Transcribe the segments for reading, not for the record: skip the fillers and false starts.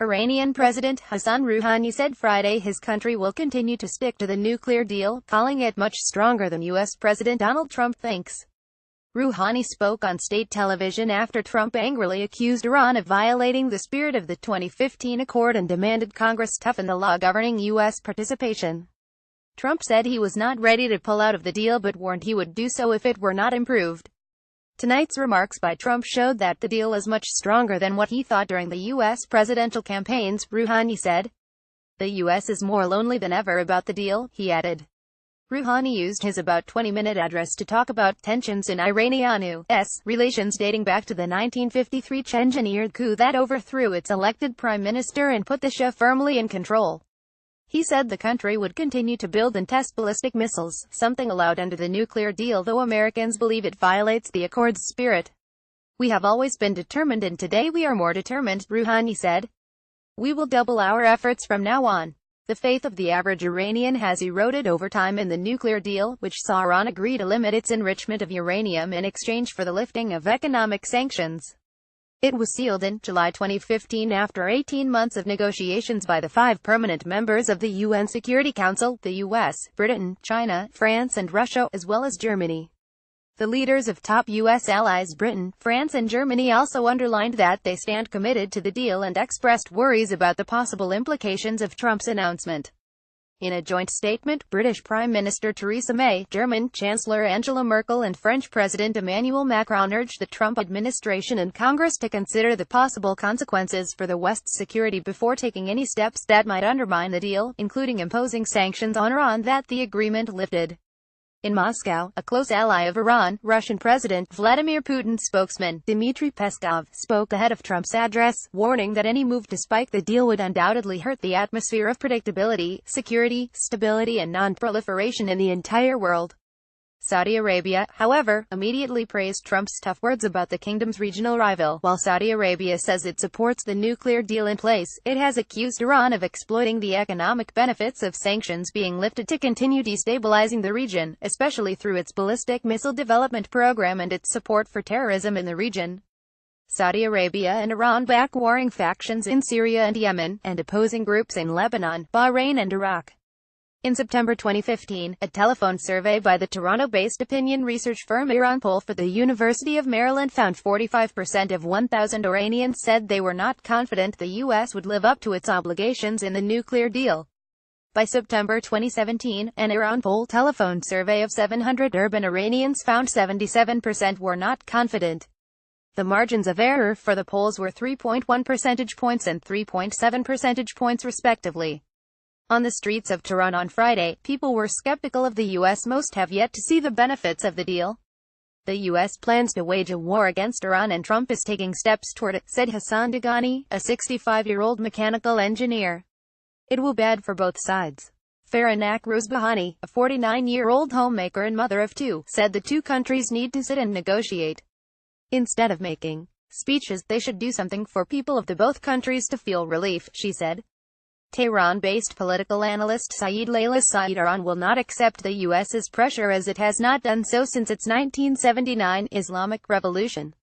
Iranian President Hassan Rouhani said Friday his country will continue to stick to the nuclear deal, calling it much stronger than U.S. President Donald Trump thinks. Rouhani spoke on state television after Trump angrily accused Iran of violating the spirit of the 2015 accord and demanded Congress toughen the law governing U.S. participation. Trump said he was not ready to pull out of the deal but warned he would do so if it were not improved. Tonight's remarks by Trump showed that the deal is much stronger than what he thought during the U.S. presidential campaigns, Rouhani said. The U.S. is more lonely than ever about the deal, he added. Rouhani used his about 20-minute address to talk about tensions in Iranian-U.S. relations dating back to the 1953 engineered coup that overthrew its elected prime minister and put the Shah firmly in control. He said the country would continue to build and test ballistic missiles, something allowed under the nuclear deal though Americans believe it violates the accord's spirit. We have always been determined and today we are more determined, Rouhani said. We will double our efforts from now on. The faith of the average Iranian has eroded over time in the nuclear deal, which saw Iran agree to limit its enrichment of uranium in exchange for the lifting of economic sanctions. It was sealed in July 2015 after 18 months of negotiations by the 5 permanent members of the UN Security Council, the US, Britain, China, France and Russia, as well as Germany. The leaders of top US allies Britain, France and Germany also underlined that they stand committed to the deal and expressed worries about the possible implications of Trump's announcement. In a joint statement, British Prime Minister Theresa May, German Chancellor Angela Merkel and French President Emmanuel Macron urged the Trump administration and Congress to consider the possible consequences for the West's security before taking any steps that might undermine the deal, including imposing sanctions on Iran that the agreement lifted. In Moscow, a close ally of Iran, Russian President Vladimir Putin's spokesman, Dmitry Peskov, spoke ahead of Trump's address, warning that any move to spike the deal would undoubtedly hurt the atmosphere of predictability, security, stability and non-proliferation in the entire world. Saudi Arabia, however, immediately praised Trump's tough words about the kingdom's regional rival. While Saudi Arabia says it supports the nuclear deal in place, it has accused Iran of exploiting the economic benefits of sanctions being lifted to continue destabilizing the region, especially through its ballistic missile development program and its support for terrorism in the region. Saudi Arabia and Iran back warring factions in Syria and Yemen, and opposing groups in Lebanon, Bahrain and Iraq. In September 2015, a telephone survey by the Toronto-based opinion research firm Iran Poll for the University of Maryland found 45% of 1,000 Iranians said they were not confident the U.S. would live up to its obligations in the nuclear deal. By September 2017, an Iran Poll telephone survey of 700 urban Iranians found 77% were not confident. The margins of error for the polls were 3.1 percentage points and 3.7 percentage points respectively. On the streets of Tehran on Friday, people were skeptical of the U.S. Most have yet to see the benefits of the deal. The U.S. plans to wage a war against Iran and Trump is taking steps toward it, said Hassan Rouhani, a 65-year-old mechanical engineer. It will be bad for both sides. Farah Rosbahani, a 49-year-old homemaker and mother of 2, said the two countries need to sit and negotiate. Instead of making speeches, they should do something for people of the both countries to feel relief, she said. Tehran-based political analyst Saeed Layla said Iran will not accept the U.S.'s pressure as it has not done so since its 1979 Islamic Revolution.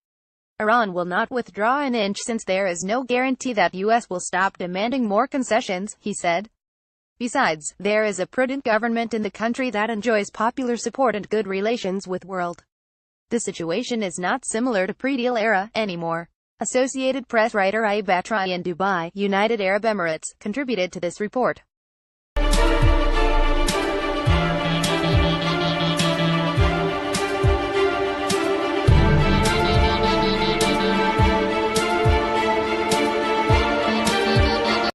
Iran will not withdraw an inch since there is no guarantee that U.S. will stop demanding more concessions, he said. Besides, there is a prudent government in the country that enjoys popular support and good relations with world. The situation is not similar to pre-deal era anymore. Associated Press writer Aib Atrai in Dubai, United Arab Emirates, contributed to this report.